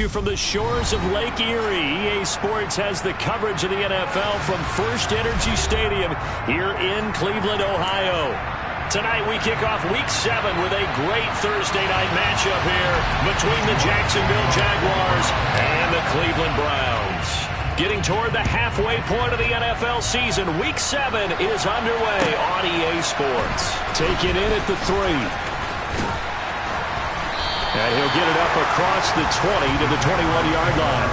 From the shores of Lake Erie, EA Sports has the coverage of the NFL from First Energy Stadium here in Cleveland, Ohio. Tonight we kick off Week 7 with a great Thursday night matchup here between the Jacksonville Jaguars and the Cleveland Browns. Getting toward the halfway point of the NFL season, Week 7 is underway on EA Sports. Taking in at the 3. And he'll get it up across the 20 to the 21-yard line.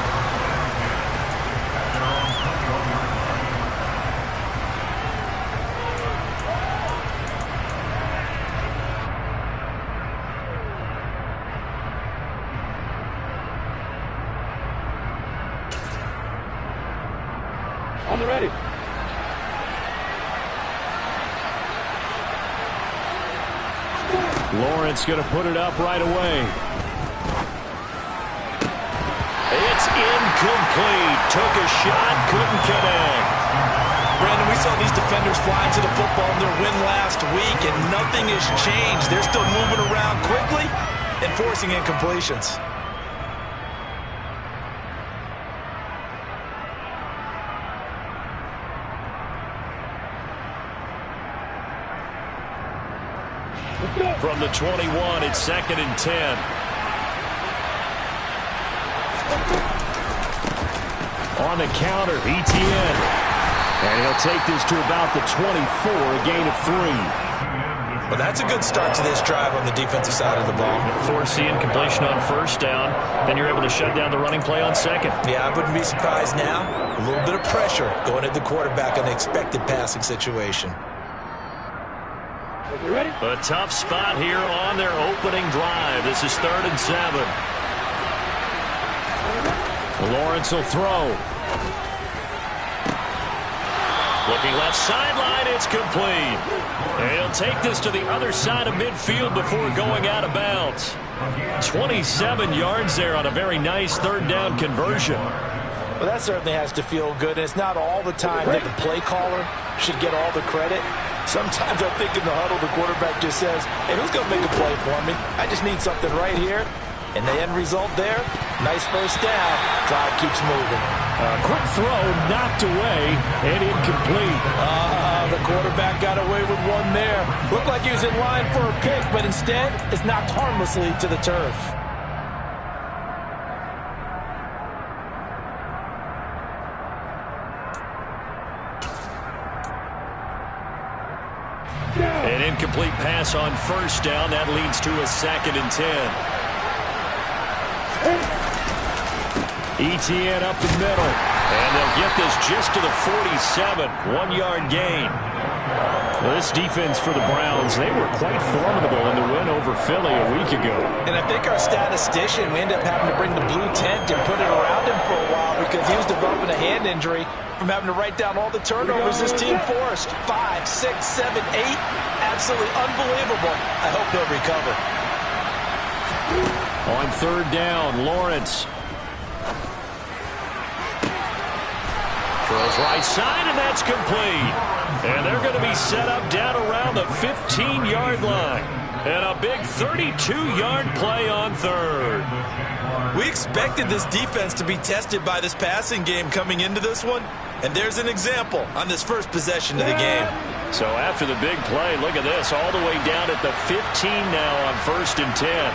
On the ready. Lawrence going to put it up right away. It's incomplete. Took a shot, couldn't connect. Brandon, we saw these defenders flying to the football in their win last week, and nothing has changed. They're still moving around quickly and forcing incompletions. From the 21, it's 2nd and 10. On the counter, ETN. And he'll take this to about the 24, a gain of 3. Well, that's a good start to this drive on the defensive side of the ball. Force the incompletion on first down, then you're able to shut down the running play on second. Yeah, I wouldn't be surprised now. A little bit of pressure going at the quarterback in an expected passing situation. Ready? A tough spot here on their opening drive. This is 3rd and 7. Lawrence will throw. Looking left sideline, it's complete. And he'll take this to the other side of midfield before going out of bounds. 27 yards there on a very nice 3rd down conversion. Well, that certainly has to feel good. And it's not all the time that the play caller should get all the credit. Sometimes I think in the huddle, the quarterback just says, hey, who's going to make a play for me? I just need something right here. And the end result there, nice first down. Drive keeps moving. Quick throw, knocked away, and incomplete. The quarterback got away with one there. Looked like he was in line for a pick, but instead, it's knocked harmlessly to the turf. An incomplete pass on first down. That leads to a 2nd and 10. ETN up the middle. And they'll get this just to the 47. 1-yard gain. Well, this defense for the Browns, they were quite formidable in the win over Philly a week ago. And I think our statistician, we ended up having to bring the blue tent and put it around him for a while because he was developing a hand injury from having to write down all the turnovers this team forced. 5, 6, 7, 8. Absolutely unbelievable. I hope he'll recover. On 3rd down, Lawrence. Throws right side, and that's complete. And they're going to be set up down around the 15-yard line. And a big 32-yard play on 3rd. We expected this defense to be tested by this passing game coming into this one. And there's an example on this first possession of the game. So after the big play, look at this, all the way down at the 15 now on 1st and 10.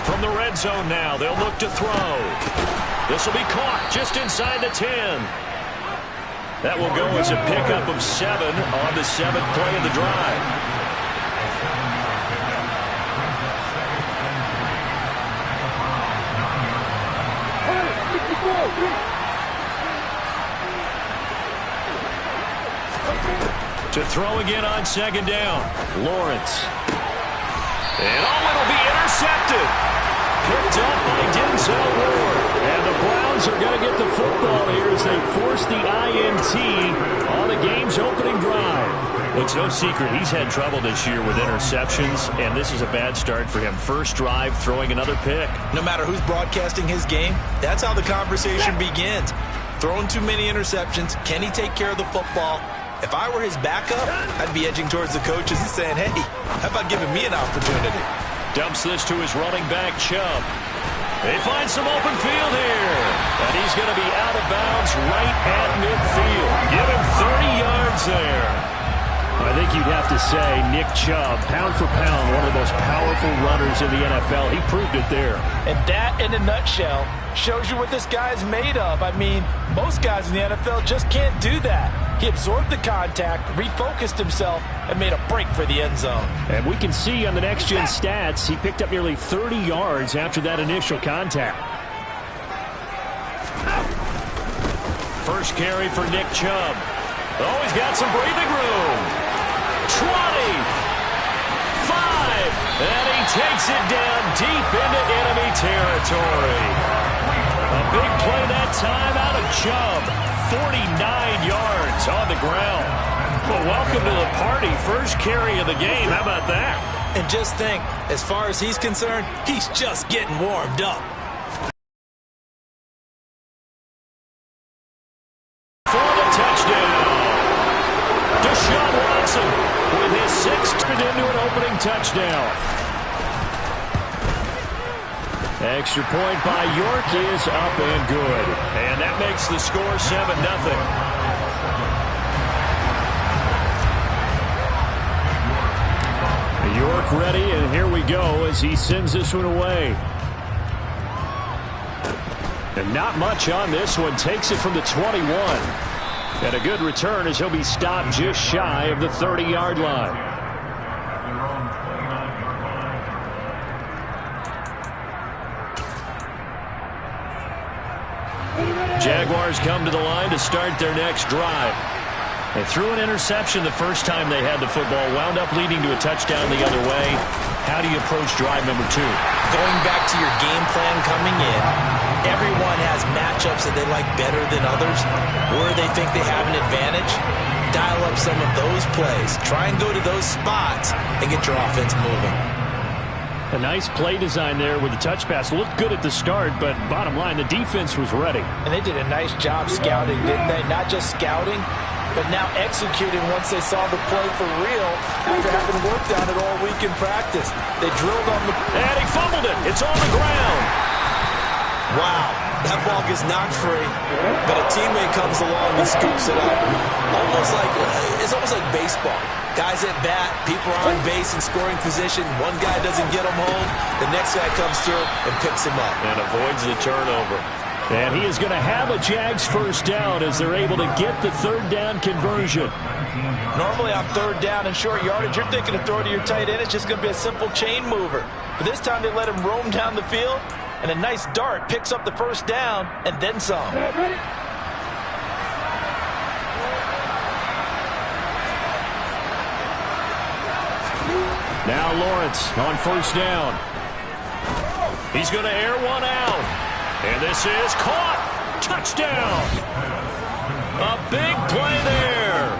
From the red zone now, they'll look to throw. This will be caught just inside the 10. That will go as a pickup of 7 on the 7th play of the drive. To throw again on 2nd down. Lawrence. And it'll be intercepted. Picked up by Denzel Ward. And the Browns are going to get the football here as they force the INT on the game's opening drive. It's no secret he's had trouble this year with interceptions, and this is a bad start for him. First drive, throwing another pick. No matter who's broadcasting his game, that's how the conversation begins. Throwing too many interceptions. Can he take care of the football? If I were his backup, I'd be edging towards the coaches and saying, hey, how about giving me an opportunity? Dumps this to his running back, Chubb. They find some open field here. And he's going to be out of bounds right at midfield. Give him 30 yards there. I think you'd have to say Nick Chubb, pound for pound, one of the most powerful runners in the NFL. He proved it there. And that, in a nutshell, shows you what this guy's made of. I mean, most guys in the NFL just can't do that. He absorbed the contact, refocused himself, and made a break for the end zone. And we can see on the next-gen stats, he picked up nearly 30 yards after that initial contact. First carry for Nick Chubb. Oh, he's got some breathing room. 20, 5, and he takes it down deep into enemy territory. A big play that time out of Chubb. 49 yards on the ground. Well, welcome to the party. First carry of the game. How about that? And just think, as far as he's concerned, he's just getting warmed up. For the touchdown. Deshaun Watson with his sixth into an opening touchdown. Extra point by York is up and good. And that makes the score 7-0. York ready, and here we go as he sends this one away. And not much on this one. Takes it from the 21. And a good return as he'll be stopped just shy of the 30-yard line. Jaguars come to the line to start their next drive. They threw an interception the first time they had the football, wound up leading to a touchdown the other way. How do you approach drive number 2? Going back to your game plan coming in, everyone has matchups that they like better than others, or they think they have an advantage. Dial up some of those plays. Try and go to those spots and get your offense moving. A nice play design there with the touch pass. Looked good at the start, but bottom line, the defense was ready. And they did a nice job scouting, didn't they? Not just scouting, but now executing once they saw the play for real after having worked on it all week in practice. They drilled on the... And he fumbled it. It's on the ground. Wow, that ball gets knocked free, but a teammate comes along and scoops it up. It's almost like baseball. Guys at bat, people are on base in scoring position. One guy doesn't get him home. The next guy comes through and picks him up. And avoids the turnover. And he is going to have a Jags first down as they're able to get the third down conversion. Normally on third down and short yardage, you're thinking to throw to your tight end. It's just going to be a simple chain mover. But this time they let him roam down the field, and a nice dart picks up the first down and then some. Now Lawrence on first down. He's going to air one out. And this is caught. Touchdown. A big play there.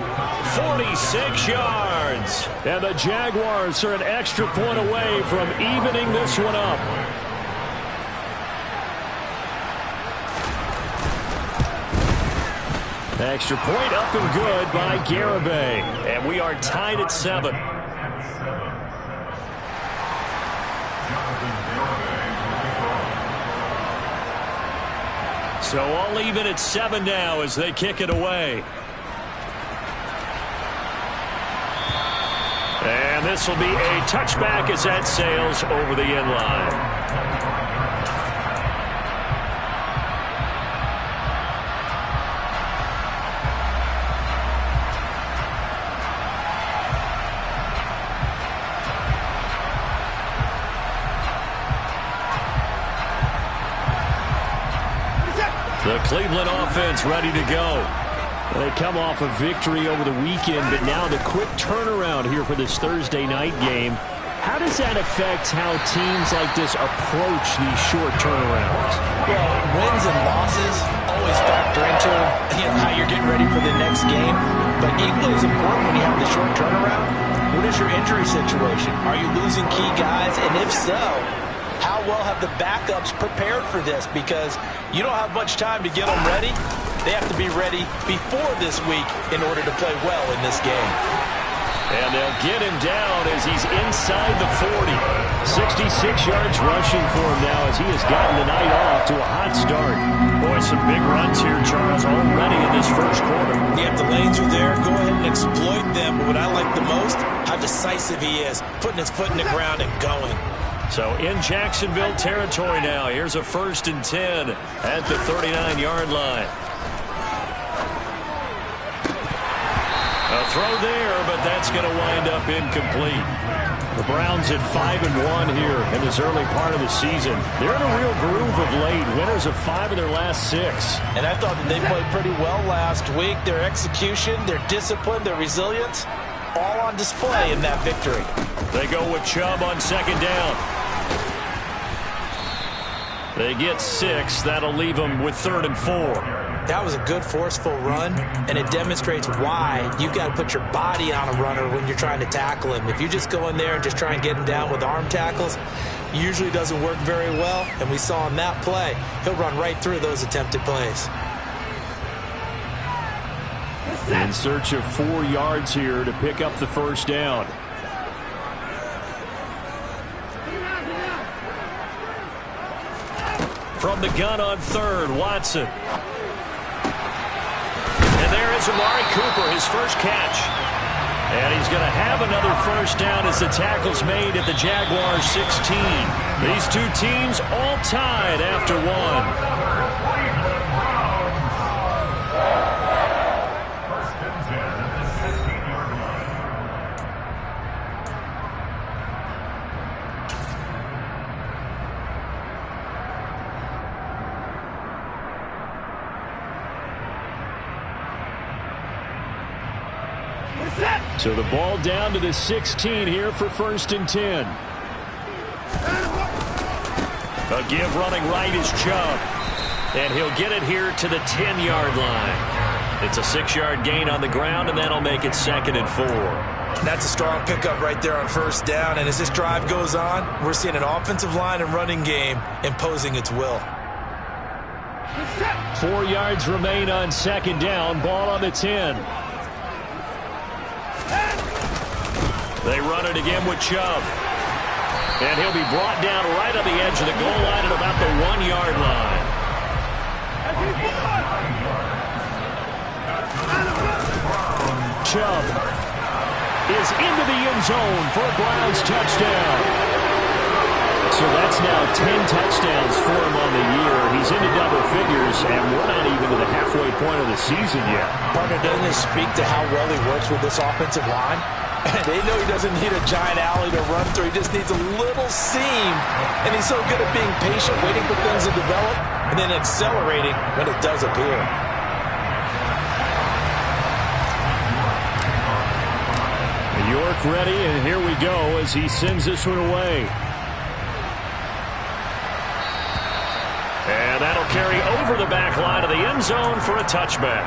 46 yards. And the Jaguars are an extra point away from evening this one up. Extra point up and good by Garibay. And we are tied at 7. So all even at 7 now as they kick it away. And this will be a touchback as that sails over the end line. The Cleveland offense ready to go. They come off a victory over the weekend, but now the quick turnaround here for this Thursday night game. How does that affect how teams like this approach these short turnarounds? Well, wins and losses always factor into how you're getting ready for the next game. But equally as important when you have the short turnaround, what is your injury situation? Are you losing key guys? And if so, how well have the backups prepared for this? Because you don't have much time to get them ready. They have to be ready before this week in order to play well in this game. And they'll get him down as he's inside the 40. 66 yards rushing for him now as he has gotten the night off to a hot start. Boy, some big runs here, Charles, already in this first quarter. Yeah, if the lanes are there, go ahead and exploit them. But what I like the most, how decisive he is, putting his foot in the ground and going. So in Jacksonville territory now. Here's a 1st and 10 at the 39-yard line. A throw there, but that's going to wind up incomplete. The Browns at 5-1 here in this early part of the season. They're in a real groove of late. Winners of 5 of their last 6. And I thought that they played pretty well last week. Their execution, their discipline, their resilience, all on display in that victory. They go with Chubb on 2nd down. They get 6. That'll leave them with 3rd and 4. That was a good, forceful run, and it demonstrates why you've got to put your body on a runner when you're trying to tackle him. If you just go in there and just try and get him down with arm tackles, usually doesn't work very well, and we saw in that play, he'll run right through those attempted plays. In search of 4 yards here to pick up the 1st down. From the gun on 3rd, Watson. And there is Amari Cooper, his first catch. And he's going to have another 1st down as the tackle's made at the Jaguars' 16. These two teams all tied after 1. So the ball down to the 16 here for 1st and 10. A give running right is Chubb. And he'll get it here to the 10-yard line. It's a 6-yard gain on the ground, and that'll make it 2nd and 4. That's a strong pickup right there on 1st down. And as this drive goes on, we're seeing an offensive line and running game imposing its will. 4 yards remain on 2nd down. Ball on the 10. They run it again with Chubb. And he'll be brought down right on the edge of the goal line at about the 1-yard line. Chubb is into the end zone for a Browns touchdown. So that's now 10 touchdowns for him on the year. He's into double figures, and we're not even to the halfway point of the season yet. Partner, doesn't it speak to how well he works with this offensive line? They know he doesn't need a giant alley to run through. He just needs a little seam. And he's so good at being patient, waiting for things to develop, and then accelerating when it does appear. York ready, and here we go as he sends this one away. And that'll carry over the back line of the end zone for a touchback.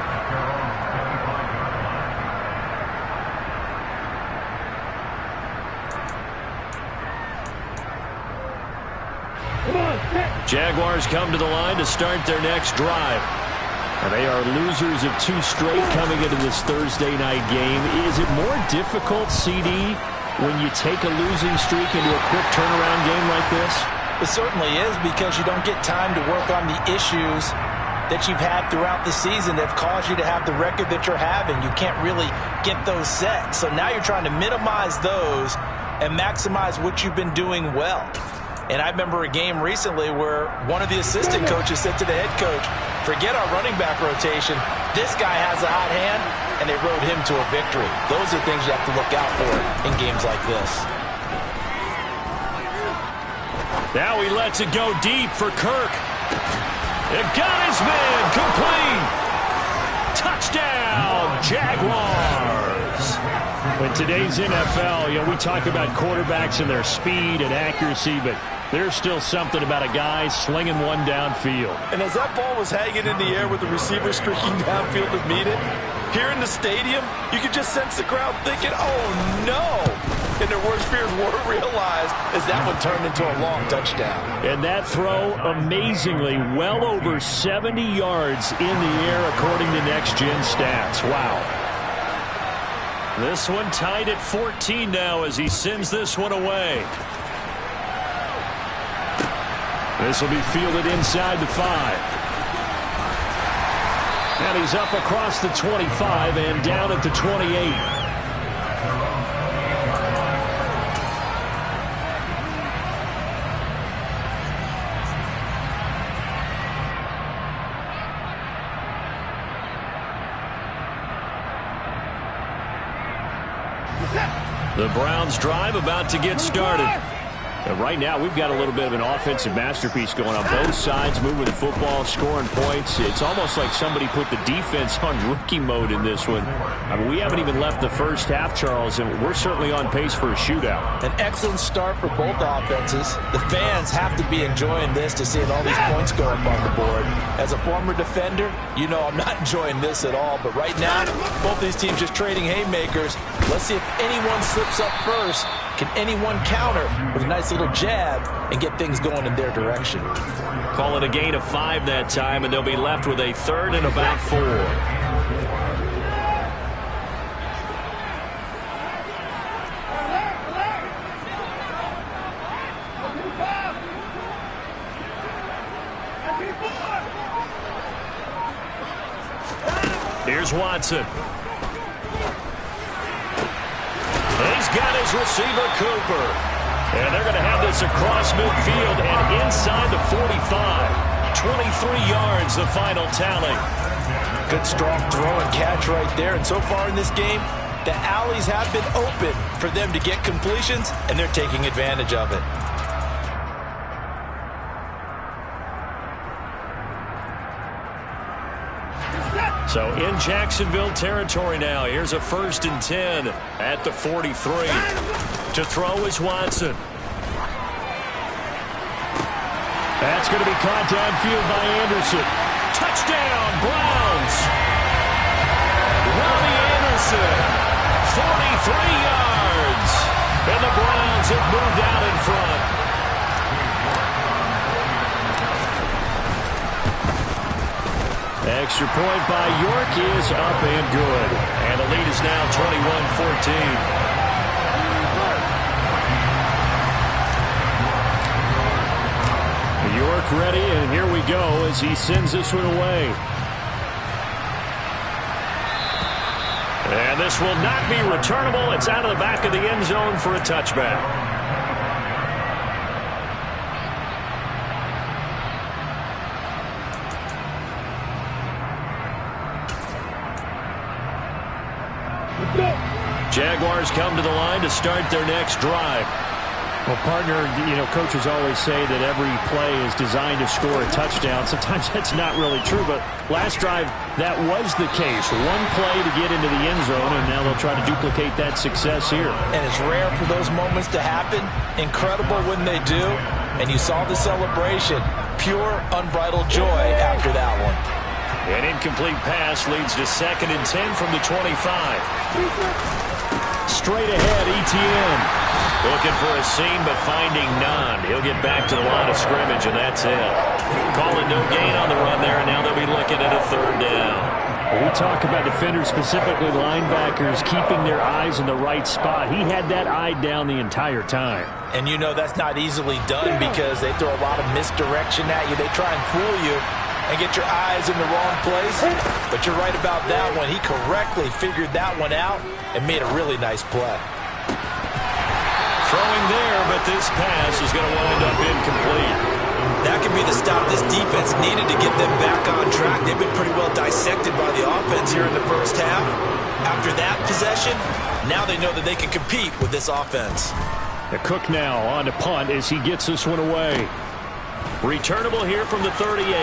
Jaguars come to the line to start their next drive. And they are losers of 2 straight coming into this Thursday night game. Is it more difficult, CD, when you take a losing streak into a quick turnaround game like this? It certainly is, because you don't get time to work on the issues that you've had throughout the season that have caused you to have the record that you're having. You can't really get those set. So now you're trying to minimize those and maximize what you've been doing well. And I remember a game recently where one of the assistant coaches said to the head coach, forget our running back rotation. This guy has a hot hand, and they rode him to a victory. Those are things you have to look out for in games like this. Now he lets it go deep for Kirk. It got his man complete. Touchdown, Jaguars. In today's NFL, we talk about quarterbacks and their speed and accuracy, but there's still something about a guy slinging one downfield. And as that ball was hanging in the air with the receiver streaking downfield to meet it, here in the stadium, you could just sense the crowd thinking, oh, no. And their worst fears were realized as that one turned into a long touchdown. And that throw, amazingly, well over 70 yards in the air according to Next Gen Stats. Wow. This one tied at 14 now as he sends this one away. This will be fielded inside the 5. And he's up across the 25 and down at the 28. The Browns drive about to get started. And right now, we've got a little bit of an offensive masterpiece going on. Both sides moving the football, scoring points. It's almost like somebody put the defense on rookie mode in this one. I mean, we haven't even left the first half, Charles, and we're certainly on pace for a shootout. An excellent start for both offenses. The fans have to be enjoying this to see all these points go up on the board. As a former defender, you know I'm not enjoying this at all. But right now, both these teams just trading haymakers. Let's see if anyone slips up first. Can anyone counter with a nice little jab and get things going in their direction? Call it a gain of 5 that time, and they'll be left with a 3rd and about 4. Here's Watson. He's got his receiver, Cooper. And they're going to have this across midfield and inside the 45. 23 yards, the final tally. Good, strong throw and catch right there. And so far in this game, the alleys have been open for them to get completions, and they're taking advantage of it. So in Jacksonville territory now. Here's a 1st and 10 at the 43. To throw is Watson. That's going to be caught downfield by Anderson. Touchdown, Browns. Robbie Anderson, 43 yards. And the Browns have moved out in front. Extra point by York is up and good. And the lead is now 21-14. York ready, and here we go as he sends this one away. And this will not be returnable. It's out of the back of the end zone for a touchback. Jaguars come to the line to start their next drive. Well, partner, you know, coaches always say that every play is designed to score a touchdown. Sometimes that's not really true, but last drive, that was the case. One play to get into the end zone, and now they'll try to duplicate that success here. And it's rare for those moments to happen. Incredible when they do. And you saw the celebration. Pure, unbridled joy after that one. An incomplete pass leads to 2nd and 10 from the 25. Straight ahead, Etienne. Looking for a seam, but finding none. He'll get back to the line of scrimmage, and that's it. Calling no gain on the run there, and now they'll be looking at a 3rd down. We talk about defenders, specifically linebackers, keeping their eyes in the right spot. He had that eye down the entire time. And you know that's not easily done because they throw a lot of misdirection at you. They try and fool you and get your eyes in the wrong place. But you're right about that one. He correctly figured that one out and made a really nice play. Throwing there, but this pass is going to wind up incomplete. That could be the stop this defense needed to get them back on track. They've been pretty well dissected by the offense here in the first half. After that possession, now they know that they can compete with this offense. The Cook now on to punt as he gets this one away. Returnable here from the 38.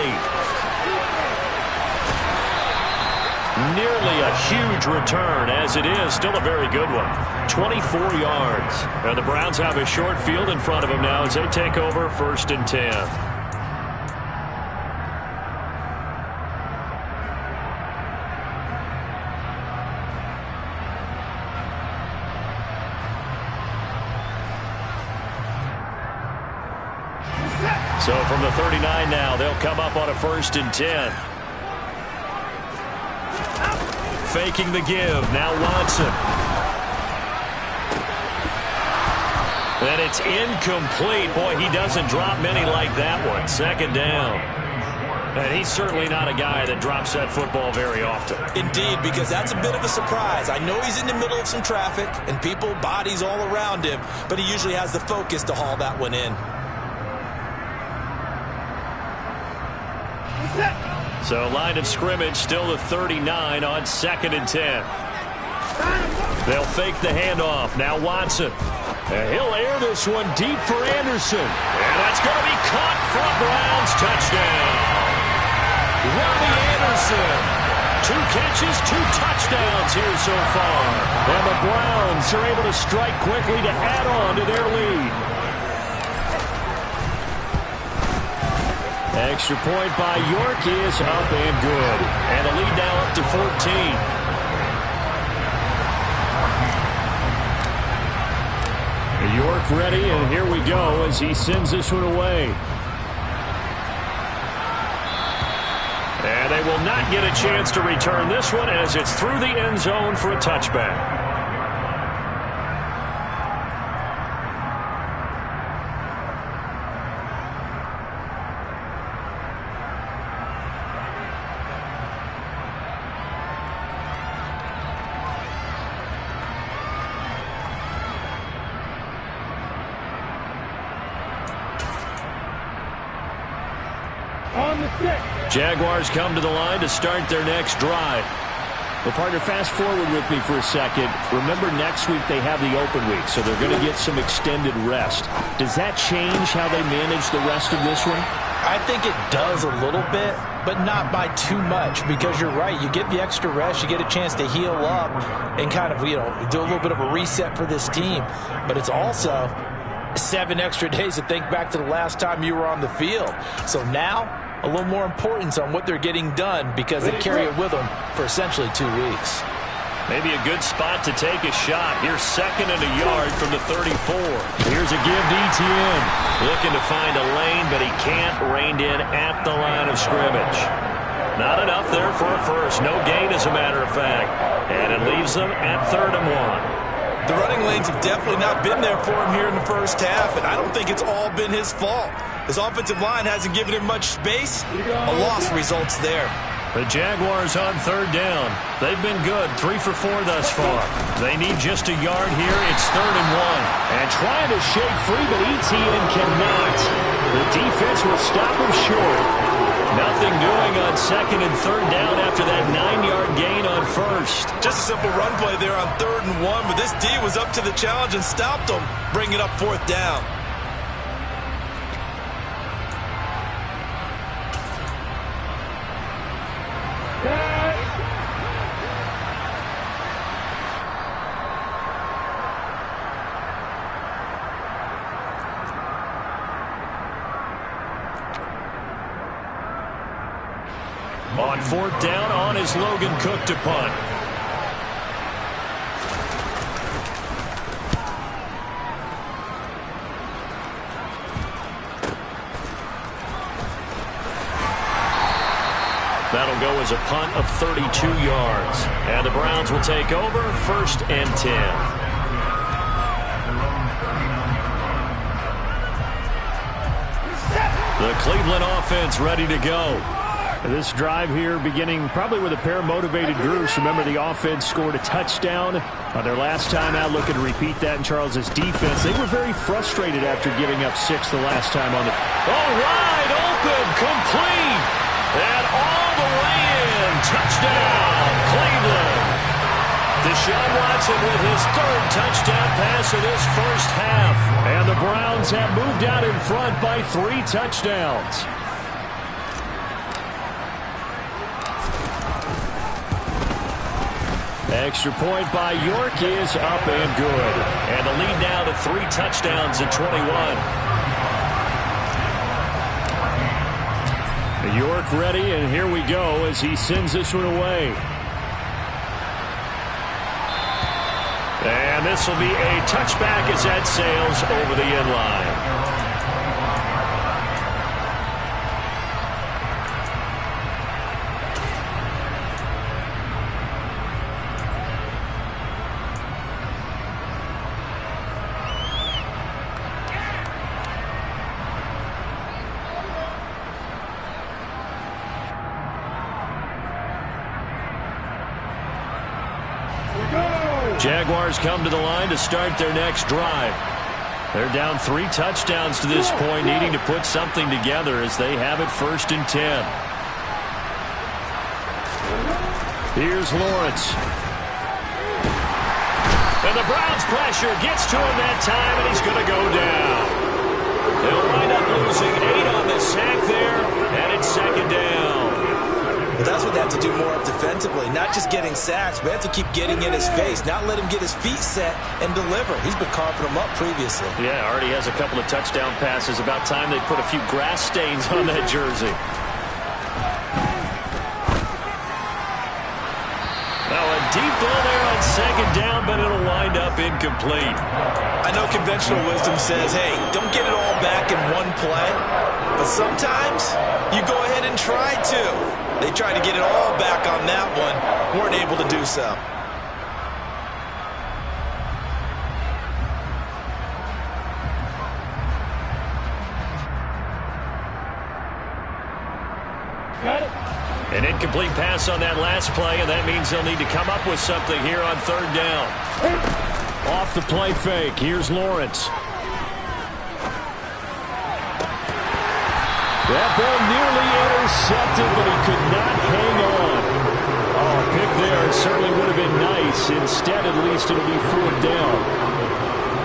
Nearly a huge return, as it is still a very good one. 24 yards. And the Browns have a short field in front of them now as they take over 1st and 10. So from the 39 now, they'll come up on a 1st and 10. Faking the give. Now Watson. And it's incomplete. Boy, he doesn't drop many like that one. Second down. And he's certainly not a guy that drops that football very often. Indeed, because that's a bit of a surprise. I know he's in the middle of some traffic and people, bodies all around him, but he usually has the focus to haul that one in. So line of scrimmage still to 39 on 2nd and 10. They'll fake the handoff. Now Watson. And he'll air this one deep for Anderson. And that's going to be caught for a Browns touchdown. Robbie Anderson. 2 catches, 2 touchdowns here so far. And the Browns are able to strike quickly to add on to their lead. Extra point by York is up and good. And the lead now up to 14. York ready, and here we go as he sends this one away. And they will not get a chance to return this one as it's through the end zone for a touchback. Jaguars come to the line to start their next drive. Well, partner, fast forward with me for a second. Remember, next week they have the open week, so they're going to get some extended rest. Does that change how they manage the rest of this one? I think it does a little bit, but not by too much, because you're right. You get the extra rest. You get a chance to heal up and kind of, do a little bit of a reset for this team. But it's also 7 extra days to think back to the last time you were on the field. So now, a little more importance on what they're getting done because they carry it with them for essentially 2 weeks. Maybe a good spot to take a shot. Here's 2nd and a yard from the 34. Here's a give to Etienne. Looking to find a lane, but he can't. Reined in at the line of scrimmage. Not enough there for a first. No gain, as a matter of fact. And it leaves them at 3rd and 1. The running lanes have definitely not been there for him here in the first half, and I don't think it's all been his fault. His offensive line hasn't given him much space. A loss results there. The Jaguars on 3rd down. They've been good, 3 for 4 thus far. They need just a yard here. It's 3rd and 1. And trying to shake free, but Etienne cannot. The defense will stop him short. Nothing doing on 2nd and 3rd down after that 9-yard gain on 1st. Just a simple run play there on 3rd and 1, but this D was up to the challenge and stopped them, bringing up 4th down. On 4th down, on is Logan Cook to punt. That'll go as a punt of 32 yards. And the Browns will take over 1st and 10. The Cleveland offense ready to go. This drive here beginning probably with a pair of motivated groups. Remember, the offense scored a touchdown on their last time out. Looking to repeat that in Charles's defense. They were very frustrated after giving up 6 the last time on the... Oh, wide open, complete, and all the way in. Touchdown, Cleveland. Deshaun Watson with his 3rd touchdown pass of this first half. And the Browns have moved out in front by 3 touchdowns. Extra point by York is up and good. And the lead now to 3 touchdowns at 21. York ready, and here we go as he sends this one away. And this will be a touchback as that sails over the end line. Jaguars come to the line to start their next drive. They're down 3 touchdowns to this point, needing to put something together as they have it 1st and 10. Here's Lawrence. And the Browns pressure gets to him that time, and he's going to go down. They'll wind up losing 8 on the sack there, and it's 2nd down. But that's what they have to do more of defensively, not just getting sacks, but have to keep getting in his face, not let him get his feet set and deliver. He's been carving them up previously. Yeah, already has a couple of touchdown passes. About time they put a few grass stains on that jersey. Deep ball there on 2nd down, but it'll wind up incomplete. I know conventional wisdom says, hey, don't get it all back in one play. But sometimes you go ahead and try to. They tried to get it all back on that one. Weren't able to do so. Got it. An incomplete pass on that last play, and that means they'll need to come up with something here on 3rd down. Off the play fake, here's Lawrence. That ball nearly intercepted, but he could not hang on. Oh, a pick there certainly would have been nice. Instead, at least it'll be 4th down.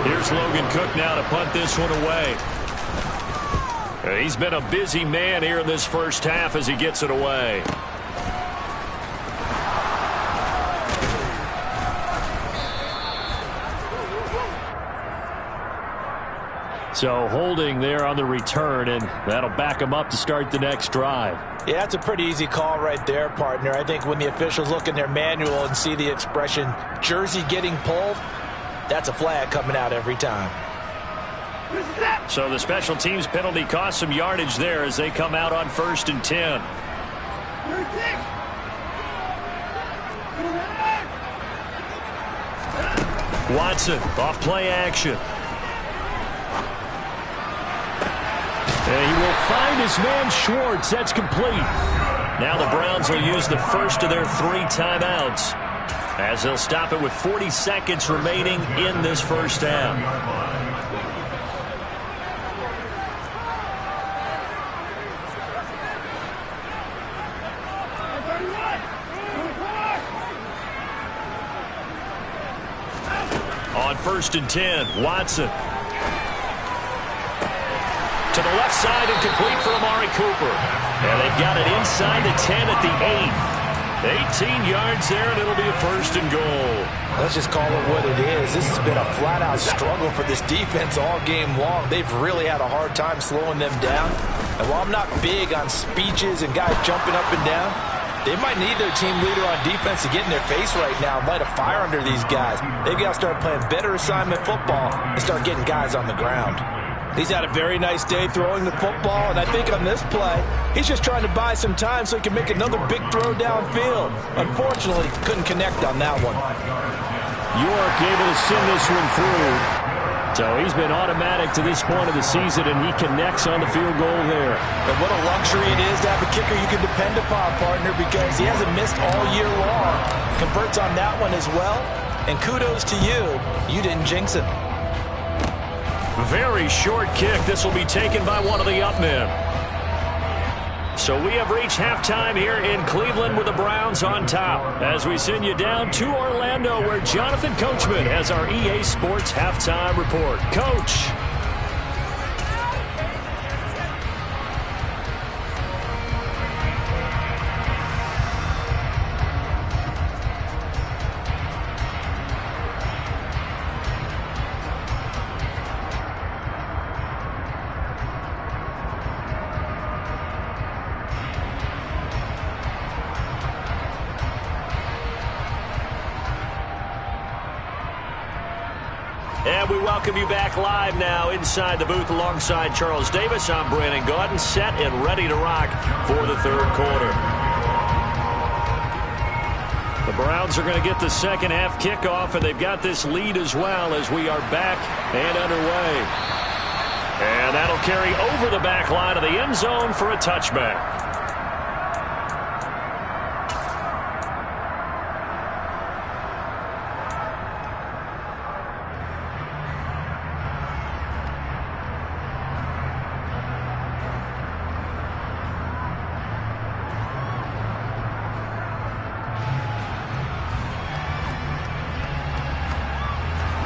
Here's Logan Cook now to punt this one away. He's been a busy man here in this first half as he gets it away. So holding there on the return, and that'll back him up to start the next drive. Yeah, that's a pretty easy call right there, partner. I think when the officials look in their manual and see the expression jersey getting pulled, that's a flag coming out every time. So the special teams penalty cost some yardage there as they come out on 1st and 10. Watson off play action. And he will find his man Schwartz. That's complete. Now the Browns will use the first of their 3 timeouts as they'll stop it with 40 seconds remaining in this first half. On 1st and 10, Watson. To the left side and complete for Amari Cooper. And they've got it inside the 10 at the 8. 18 yards there, and it'll be a 1st and goal. Let's just call it what it is. This has been a flat-out struggle for this defense all game long. They've really had a hard time slowing them down. And while I'm not big on speeches and guys jumping up and down, they might need their team leader on defense to get in their face right now and light a fire under these guys. They've got to start playing better assignment football and start getting guys on the ground. He's had a very nice day throwing the football, and I think on this play, he's just trying to buy some time so he can make another big throw downfield. Unfortunately, couldn't connect on that one. York able to send this one through. So he's been automatic to this point of the season, and he connects on the field goal there. And what a luxury it is to have a kicker you can depend upon, partner, because he hasn't missed all year long. Converts on that one as well, and kudos to you. You didn't jinx it. Very short kick. This will be taken by one of the up men. So we have reached halftime here in Cleveland with the Browns on top as we send you down to Orlando where Jonathan Coachman has our EA Sports halftime report. Coach. And we welcome you back live now inside the booth alongside Charles Davis. I'm Brandon Gaudin, set and ready to rock for the third quarter. The Browns are going to get the second half kickoff, and they've got this lead as well as we are back and underway. And that'll carry over the back line of the end zone for a touchback.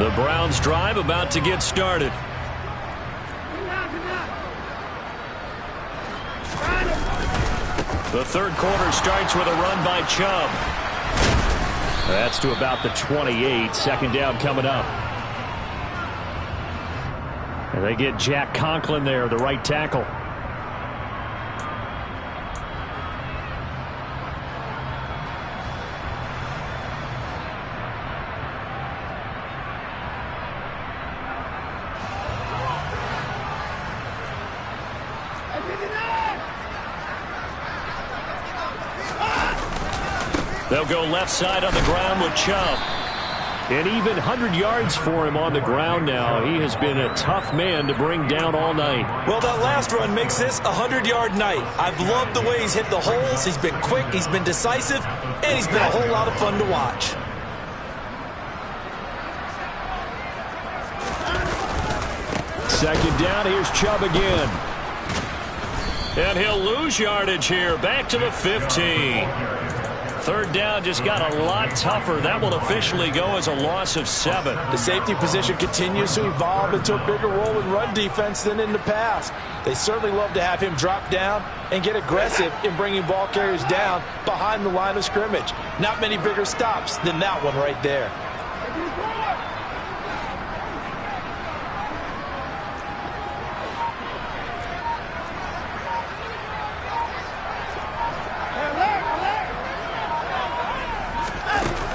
The Browns drive about to get started. The third quarter starts with a run by Chubb. That's to about the 28. Second down coming up. And they get Jack Conklin there, the right tackle. They'll go left side on the ground with Chubb. And even 100 yards for him on the ground now. He has been a tough man to bring down all night. Well, that last run makes this a 100-yard night. I've loved the way he's hit the holes. He's been quick, he's been decisive, and he's been a whole lot of fun to watch. Second down, here's Chubb again. And he'll lose yardage here, back to the 15. Third down just got a lot tougher. That will officially go as a loss of 7. The safety position continues to evolve into a bigger role in run defense than in the past. They certainly love to have him drop down and get aggressive in bringing ball carriers down behind the line of scrimmage. Not many bigger stops than that one right there.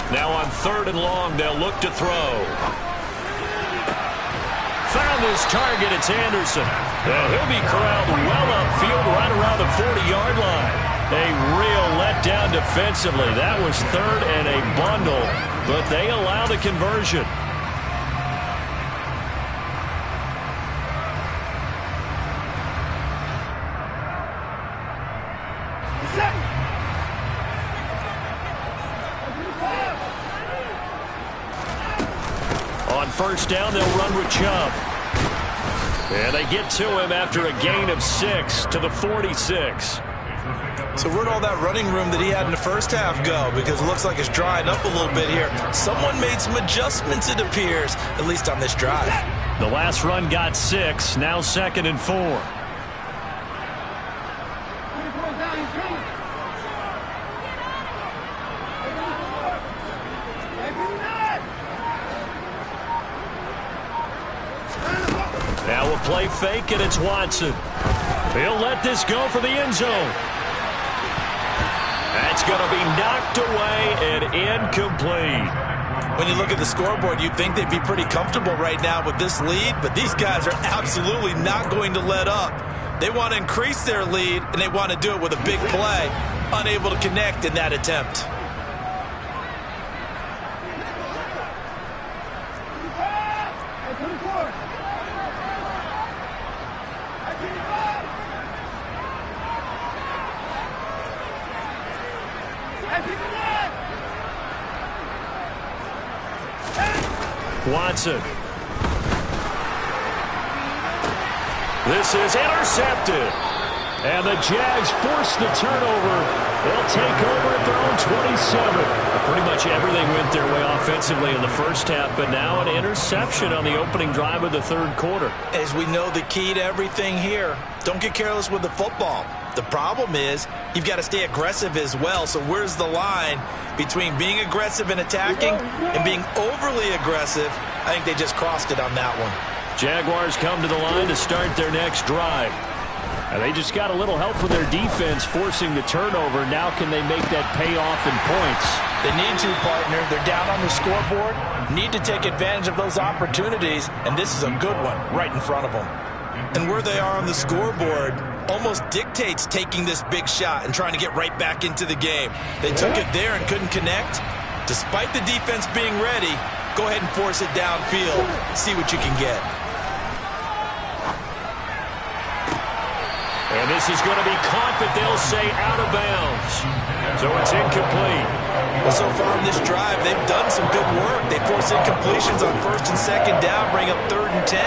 Now on 3rd and long, they'll look to throw. Found his target, it's Anderson. And he'll be corralled well upfield right around the 40-yard line. A real letdown defensively. That was 3rd and a bundle, but they allow the conversion. First down, they'll run with Chubb. And they get to him after a gain of 6 to the 46. So where'd all that running room that he had in the first half go? Because it looks like it's drying up a little bit here. Someone made some adjustments, it appears, at least on this drive. The last run got 6, now 2nd and 4. Now a play fake, and it's Watson. He'll let this go for the end zone. That's going to be knocked away and incomplete. When you look at the scoreboard, you'd think they'd be pretty comfortable right now with this lead, but these guys are absolutely not going to let up. They want to increase their lead, and they want to do it with a big play. Unable to connect in that attempt. Watson. This is intercepted. And the Jags force the turnover. They'll take over at their own 27. Pretty much everything went their way offensively in the first half, but now an interception on the opening drive of the third quarter. As we know, the key to everything here, don't get careless with the football. The problem is you've got to stay aggressive as well. So where's the line between being aggressive and attacking and being overly aggressive? I think they just crossed it on that one. Jaguars come to the line to start their next drive. And they just got a little help from their defense forcing the turnover. Now can they make that pay off in points? They need to, partner. They're down on the scoreboard. Need to take advantage of those opportunities. And this is a good one right in front of them. And where they are on the scoreboard almost dictates taking this big shot and trying to get right back into the game. They took it there and couldn't connect. Despite the defense being ready, go ahead and force it downfield. See what you can get. And this is going to be caught, but they'll say out of bounds. So it's incomplete. Well, so far in this drive, they've done some good work. They force incompletions on 1st and 2nd down, bring up 3rd and 10.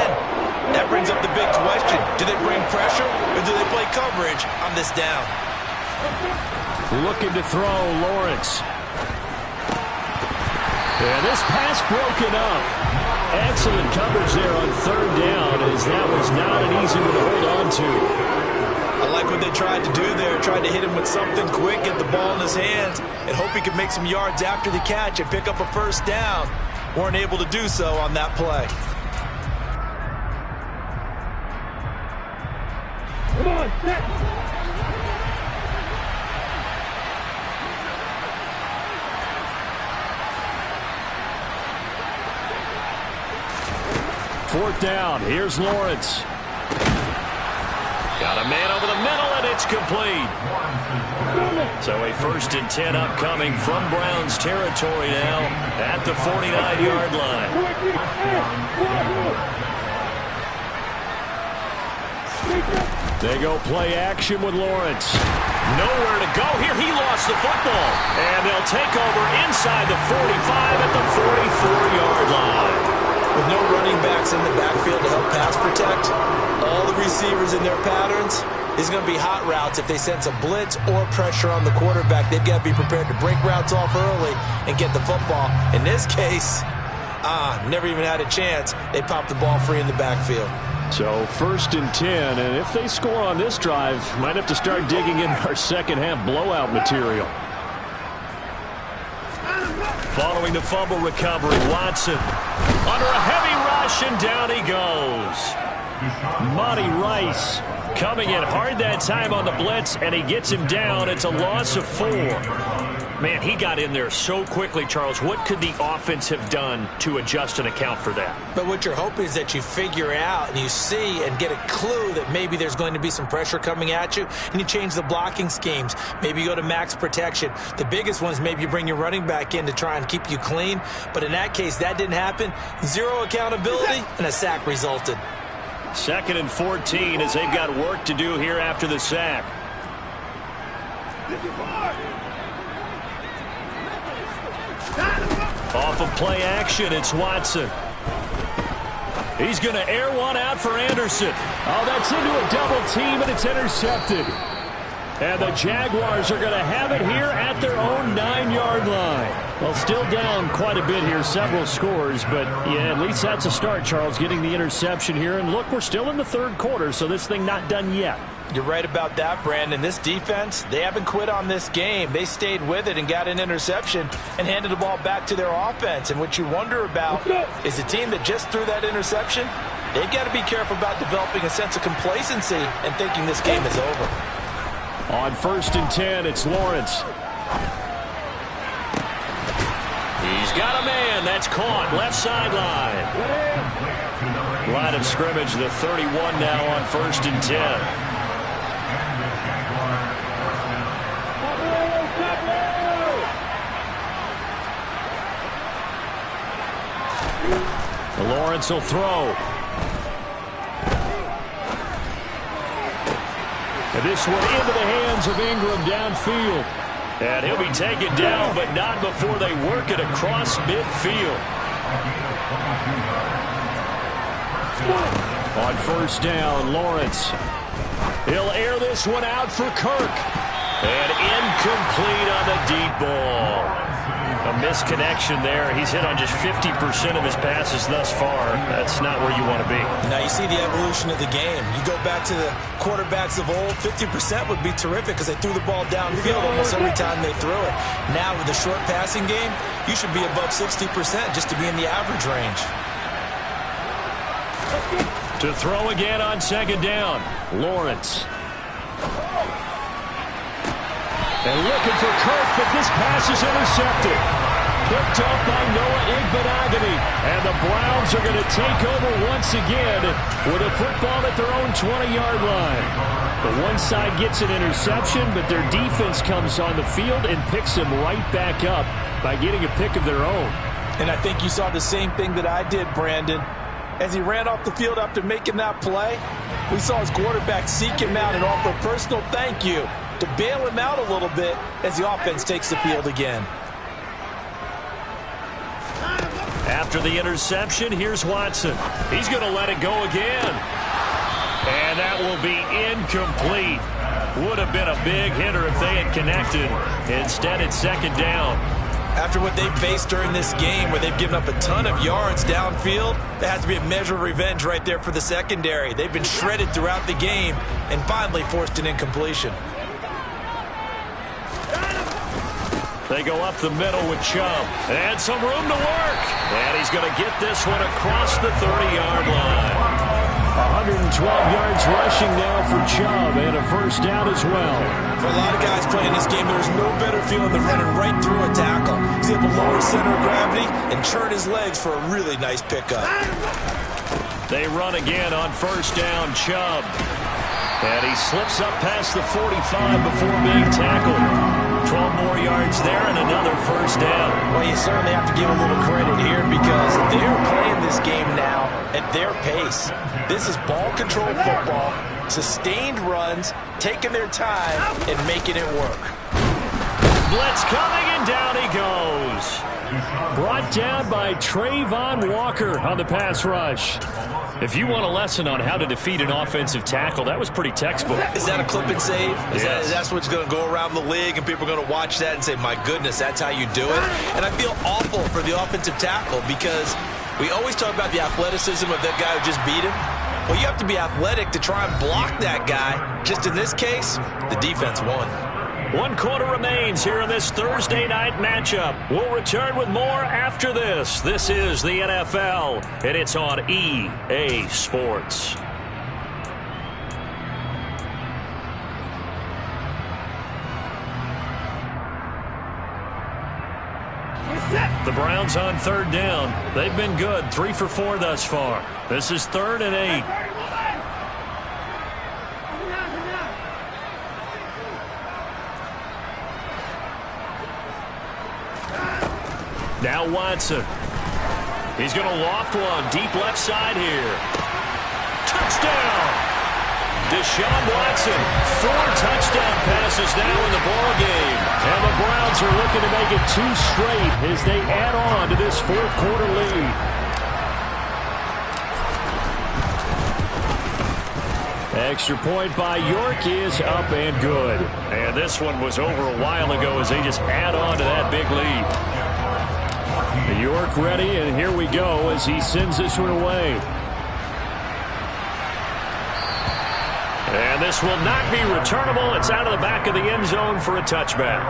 That brings up the big question. Do they bring pressure or do they play coverage on this down? Looking to throw, Lawrence. And this pass broken up. Excellent coverage there on third down, as that was not an easy one to hold on to. I like what they tried to do there. Tried to hit him with something quick, get the ball in his hands, and hope he could make some yards after the catch and pick up a first down. Weren't able to do so on that play. Come on, set. Fourth down. Here's Lawrence. Got a man over the middle, and it's complete. So a 1st and 10 upcoming from Browns territory now at the 49-yard line. They go play action with Lawrence. Nowhere to go here. He lost the football. And they'll take over inside the 45 at the 44-yard line. With no running backs in the backfield to help pass protect, all the receivers in their patterns, is going to be hot routes. If they sense a blitz or pressure on the quarterback, they've got to be prepared to break routes off early and get the football. In this case, never even had a chance. They popped the ball free in the backfield. So 1st and 10, and if they score on this drive, might have to start digging in our second half blowout material. Following the fumble recovery, Watson under a heavy rush, and down he goes. Monty Rice coming in hard that time on the blitz, and he gets him down. It's a loss of 4. Man, he got in there so quickly, Charles. What could the offense have done to adjust and account for that? But what you're hoping is that you figure out and you see and get a clue that maybe there's going to be some pressure coming at you, and you change the blocking schemes. Maybe you go to max protection. The biggest one is maybe you bring your running back in to try and keep you clean. But in that case, that didn't happen. 0 accountability, and a sack resulted. 2nd and 14 as they've got work to do here after the sack. Off of play action, it's Watson. He's going to air one out for Anderson. Oh, that's into a double team, and it's intercepted. And the Jaguars are going to have it here at their own 9-yard line. Well, still down quite a bit here, several scores, but yeah, at least that's a start, Charles, getting the interception here. And look, we're still in the 3rd quarter, so this thing not done yet. You're right about that, Brandon. This defense, they haven't quit on this game. They stayed with it and got an interception and handed the ball back to their offense. And what you wonder about is the team that just threw that interception, they've got to be careful about developing a sense of complacency and thinking this game is over. On 1st and 10, it's Lawrence. He's got a man. That's caught. Left sideline. Line of scrimmage, the 31 now on 1st and 10. Lawrence will throw. And this one into the hands of Ingram downfield. And he'll be taken down, but not before they work it across midfield. On 1st down, Lawrence. He'll air this one out for Kirk. And incomplete on the deep ball. A misconnection there. He's hit on just 50% of his passes thus far. That's not where you want to be. Now you see the evolution of the game. You go back to the quarterbacks of old, 50% would be terrific because they threw the ball downfield almost every time they threw it. Now with the short passing game, you should be above 60% just to be in the average range. To throw again on 2nd down, Lawrence. And looking for Kirk, but this pass is intercepted. Picked up by Noah Igbenogany. And the Browns are going to take over once again with a football at their own 20-yard line. The one side gets an interception, but their defense comes on the field and picks them right back up by getting a pick of their own. And I think you saw the same thing that I did, Brandon. As he ran off the field after making that play, we saw his quarterback seek him out and offer a personal thank you to bail him out a little bit as the offense takes the field again. After the interception, here's Watson. He's going to let it go again. And that will be incomplete. Would have been a big hitter if they had connected. Instead, it's 2nd down. After what they've faced during this game, where they've given up a ton of yards downfield, there has to be a measure of revenge right there for the secondary. They've been shredded throughout the game and finally forced an incompletion. They go up the middle with Chubb. And some room to work. And he's going to get this one across the 30-yard line. 112 yards rushing now for Chubb, and a first down as well. For a lot of guys playing this game, there's no better feeling than running right through a tackle. He's able to lower center of gravity and churn his legs for a really nice pickup. They run again on first down, Chubb. And he slips up past the 45 before being tackled. 12 more yards there and another first down. Well, you certainly have to give a little credit here because they're playing this game now at their pace. This is ball control football, sustained runs, taking their time and making it work. Blitz coming and down he goes. Brought down by Trayvon Walker on the pass rush. If you want a lesson on how to defeat an offensive tackle, that was pretty textbook. Is that a clip and save? Yes. That's what's going to go around the league, and people are going to watch that and say, my goodness, that's how you do it? And I feel awful for the offensive tackle because we always talk about the athleticism of that guy who just beat him. Well, you have to be athletic to try and block that guy. Just in this case, the defense won. 1 quarter remains here in this Thursday night matchup. We'll return with more after this. This is the NFL, and it's on EA Sports. The Browns on third down. They've been good, 3 for 4 thus far. This is 3rd and 8. Now Watson. He's going to loft one deep left side here. Touchdown! Deshaun Watson, 4 touchdown passes now in the ball game. And the Browns are looking to make it 2 straight as they add on to this 4th quarter lead. Extra point by York is up and good. And this one was over a while ago as they just add on to that big lead. York ready, and here we go as he sends this one away. And this will not be returnable. It's out of the back of the end zone for a touchback.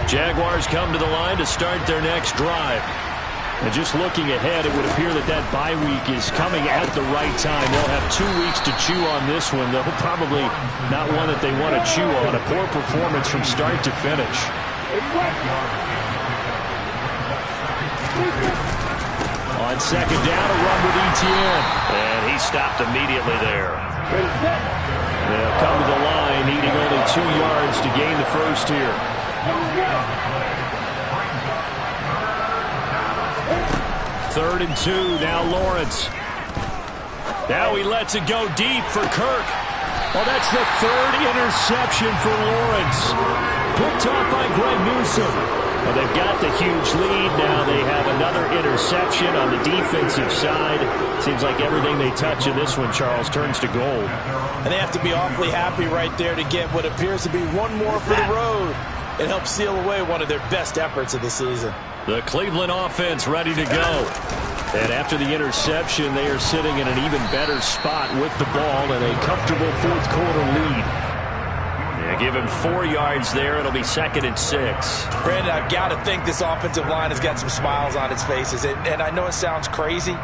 Jaguars come to the line to start their next drive. And just looking ahead, it would appear that bye week is coming at the right time. They'll have 2 weeks to chew on this one, though probably not one that they want to chew on. A poor performance from start to finish. On second down, a run with Etienne. And he stopped immediately there. They'll come to the line, needing only 2 yards to gain the first here. 3rd and 2, now Lawrence. Now he lets it go deep for Kirk. Well, that's the 3rd interception for Lawrence. Picked off by Greg Newsome. Well, they've got the huge lead. Now they have another interception on the defensive side. Seems like everything they touch in this one, Charles, turns to gold. And they have to be awfully happy right there to get what appears to be one more for the road. It helps seal away one of their best efforts of the season. The Cleveland offense ready to go. And after the interception, they are sitting in an even better spot with the ball and a comfortable 4th quarter lead. Yeah, give him 4 yards there. It'll be 2nd and 6. Brandon, I've got to think this offensive line has got some smiles on its faces. And I know it sounds crazy,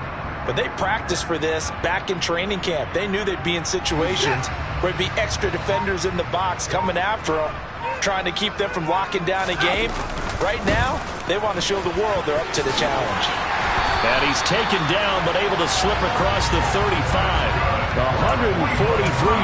but they practiced for this back in training camp. They knew they'd be in situations where there'd be extra defenders in the box coming after them, trying to keep them from locking down a game. Right now, they want to show the world they're up to the challenge. And he's taken down, but able to slip across the 35. 143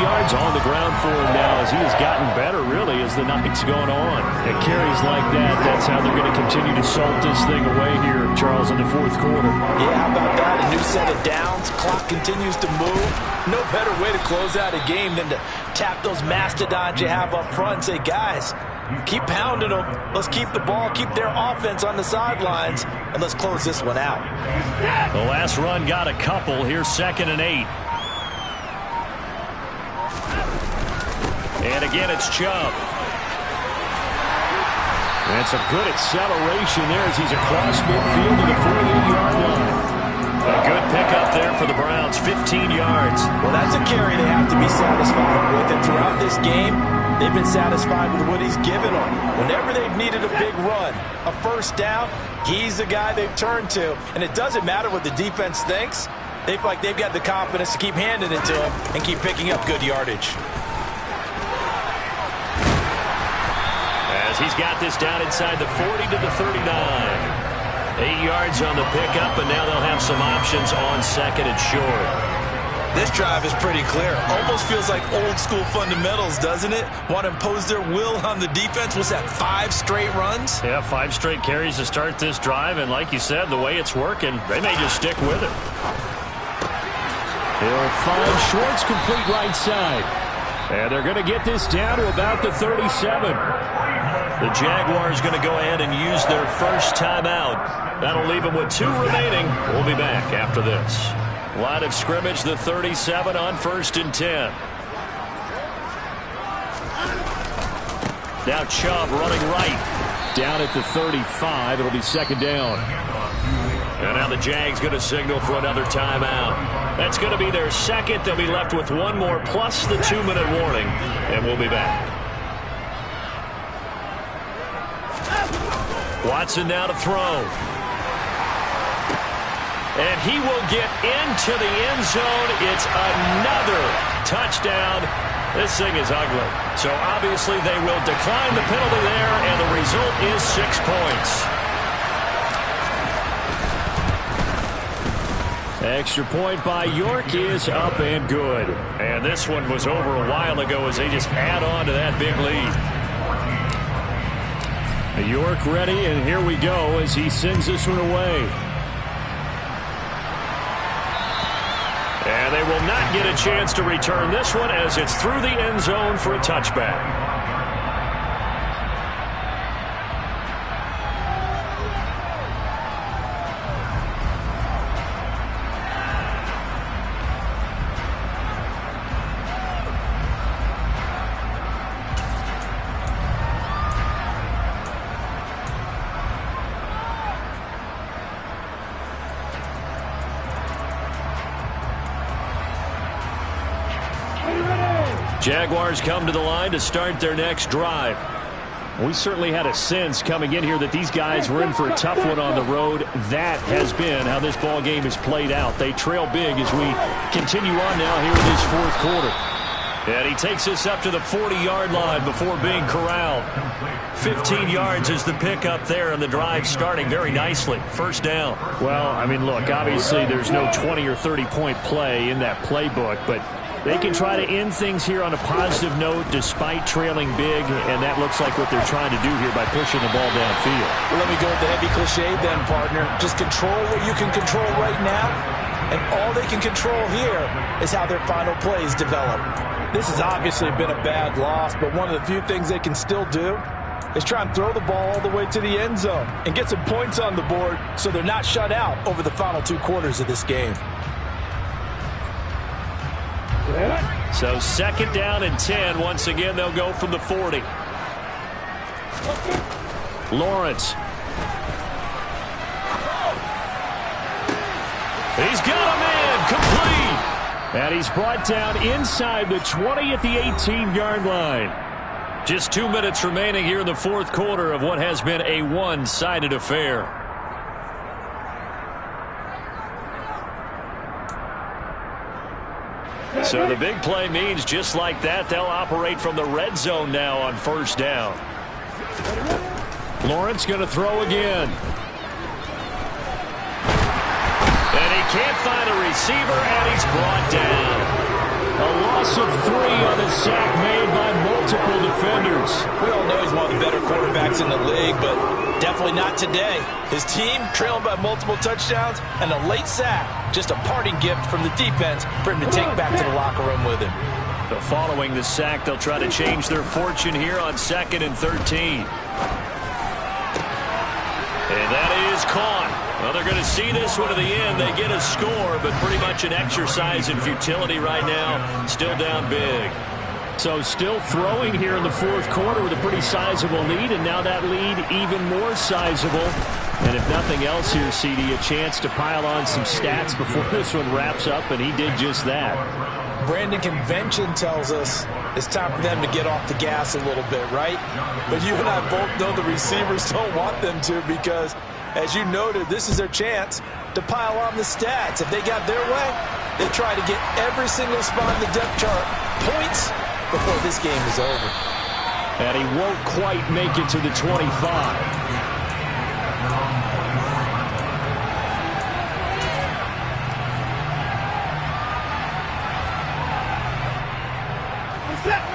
yards on the ground for him now as he has gotten better, really, as the night's going on. And carries like that, that's how they're going to continue to salt this thing away here, Charles, in the fourth quarter. Yeah, how about that? A new set of downs. Clock continues to move. No better way to close out a game than to tap those mastodons you have up front and say, guys, keep pounding them. Let's keep the ball, keep their offense on the sidelines, and let's close this one out. The last run got a couple. Here's 2nd and 8. And again, it's Chubb. And some good acceleration there as he's across midfield to the 48-yard line. A good pickup there for the Browns, 15 yards. Well, that's a carry they have to be satisfied with. And throughout this game, they've been satisfied with what he's given them. Whenever they've needed a big run, a first down, he's the guy they've turned to. And it doesn't matter what the defense thinks. They feel like they've got the confidence to keep handing it to him and keep picking up good yardage. He's got this down inside the 40 to the 39. 8 yards on the pickup, and now they'll have some options on 2nd and short. This drive is pretty clear. Almost feels like old school fundamentals, doesn't it? Want to impose their will on the defense. What's that, 5 straight runs? Yeah, 5 straight carries to start this drive, and like you said, the way it's working, they may just stick with it. He'll find Schwartz complete right side. And they're going to get this down to about the 37. The Jaguars going to go ahead and use their first timeout. That'll leave them with 2 remaining. We'll be back after this. Line of scrimmage, the 37 on 1st and 10. Now Chubb running right. Down at the 35. It'll be 2nd down. And now the Jags going to signal for another timeout. That's going to be their 2nd. They'll be left with 1 more plus the 2-minute warning. And we'll be back. Watson now to throw. And he will get into the end zone. It's another touchdown. This thing is ugly. So obviously they will decline the penalty there, and the result is 6 points. Extra point by York is up and good. And this one was over a while ago as they just add on to that big lead. York ready, and here we go as he sends this one away. And they will not get a chance to return this one as it's through the end zone for a touchback. Jaguars come to the line to start their next drive. We certainly had a sense coming in here that these guys were in for a tough one on the road. That has been how this ball game has played out. They trail big as we continue on now here in this 4th quarter. And he takes us up to the 40-yard line before being corralled. 15 yards is the pickup there, and the drive starting very nicely. First down. Well, I mean, look, obviously there's no 20 or 30-point play in that playbook, but they can try to end things here on a positive note despite trailing big, and that looks like what they're trying to do here by pushing the ball downfield. Well, let me go with the heavy cliche then, partner. Just control what you can control right now, and all they can control here is how their final plays develop. This has obviously been a bad loss, but one of the few things they can still do is try and throw the ball all the way to the end zone and get some points on the board so they're not shut out over the final 2 quarters of this game. So 2nd down and 10. Once again, they'll go from the 40. Lawrence. He's got a man complete. And he's brought down inside the 20 at the 18-yard line. Just 2 minutes remaining here in the 4th quarter of what has been a one-sided affair. So the big play means just like that, they'll operate from the red zone now on 1st down. Lawrence going to throw again. can't find a receiver, and he's brought down. A loss of 3 on the sack made by multiple defenders. We all know he's one of the better quarterbacks in the league, but definitely not today. His team trailing by multiple touchdowns and a late sack. Just a parting gift from the defense for him to take back to the locker room with him. So following the sack, they'll try to change their fortune here on 2nd and 13. And that is caught. Well, they're going to see this one to the end. They get a score, but pretty much an exercise in futility right now. Still down big. So still throwing here in the 4th quarter with a pretty sizable lead, and now that lead even more sizable. And if nothing else here, CD, a chance to pile on some stats before this one wraps up, and he did just that. Brandon, convention tells us it's time for them to get off the gas a little bit, right? But you and I both know the receivers don't want them to because, as you noted, this is their chance to pile on the stats. If they got their way, they try to get every single spot in the depth chart points before this game is over. And he won't quite make it to the 25.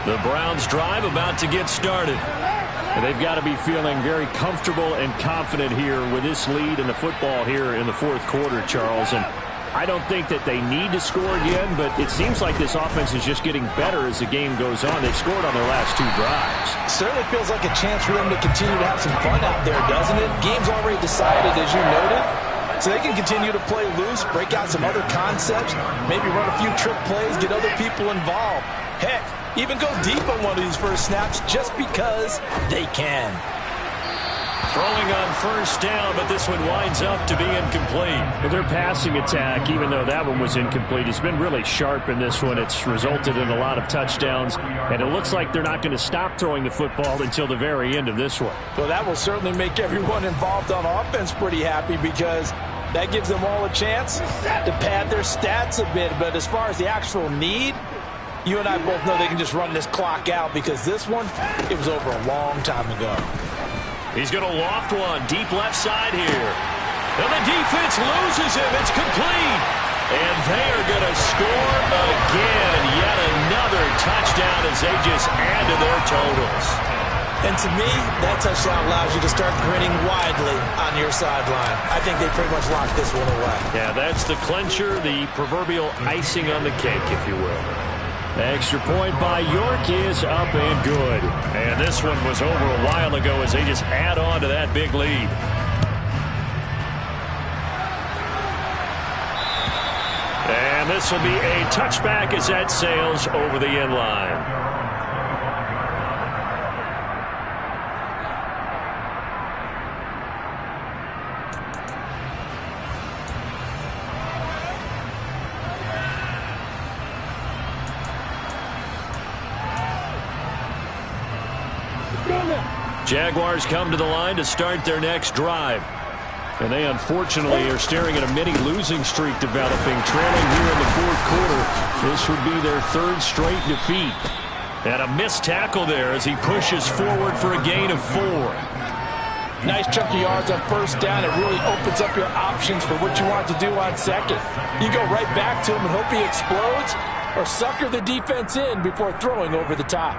The Browns drive about to get started. And they've got to be feeling very comfortable and confident here with this lead in the football here in the 4th quarter, Charles. And I don't think that they need to score again, but it seems like this offense is just getting better as the game goes on. They've scored on their last 2 drives. Certainly feels like a chance for them to continue to have some fun out there, doesn't it? Game's already decided, as you noted. So they can continue to play loose, break out some other concepts, maybe run a few trick plays, get other people involved. Heck, even go deep on one of these first snaps just because they can. Throwing on 1st down, but this one winds up to be incomplete. But their passing attack, even though that one was incomplete, has been really sharp in this one. It's resulted in a lot of touchdowns, and it looks like they're not going to stop throwing the football until the very end of this one. Well, that will certainly make everyone involved on offense pretty happy because that gives them all a chance to pad their stats a bit. But as far as the actual need, you and I both know they can just run this clock out because this one, it was over a long time ago. He's going to loft one deep left side here. And the defense loses him. It's complete. And they are going to score again. Yet another touchdown as they just add to their totals. And to me, that touchdown allows you to start grinning widely on your sideline. I think they pretty much locked this one away. Yeah, that's the clincher, the proverbial icing on the cake, if you will. The extra point by York is up and good. And this one was over a while ago as they just add on to that big lead. And this will be a touchback as that sails over the end line. Jaguars come to the line to start their next drive. And they unfortunately are staring at a mini losing streak developing, trailing here in the 4th quarter. This would be their 3rd straight defeat. And a missed tackle there as he pushes forward for a gain of 4. Nice chunk of yards on 1st down. It really opens up your options for what you want to do on 2nd. You go right back to him and hope he explodes or sucker the defense in before throwing over the top.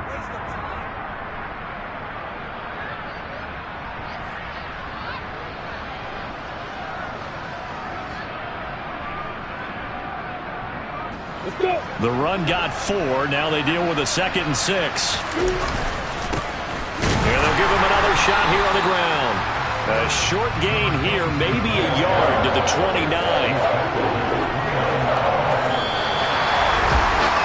The run got 4. Now they deal with a 2nd and 6. And they'll give him another shot here on the ground. A short gain here, maybe a yard to the 29.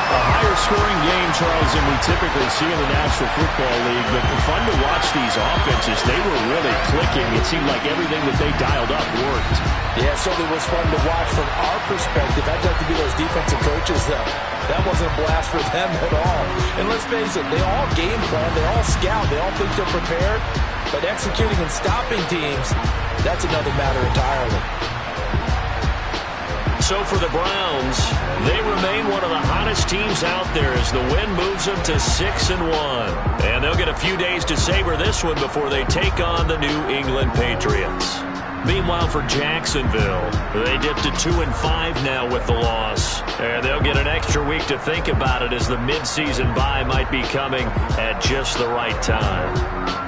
A higher scoring game, Charles, than we typically see in the National Football League. But fun to watch these offenses. They were really clicking. It seemed like everything that they dialed up worked. Yeah, it certainly was fun to watch from our perspective. I'd like to be those defensive coaches, though. That wasn't a blast for them at all. And let's face it, they all game plan, they all scout, they all think they're prepared. But executing and stopping teams, that's another matter entirely. So for the Browns, they remain one of the hottest teams out there as the win moves them to 6-1. And they'll get a few days to savor this one before they take on the New England Patriots. Meanwhile, for Jacksonville, they dipped to 2-5 now with the loss. And they'll get an extra week to think about it as the midseason bye might be coming at just the right time.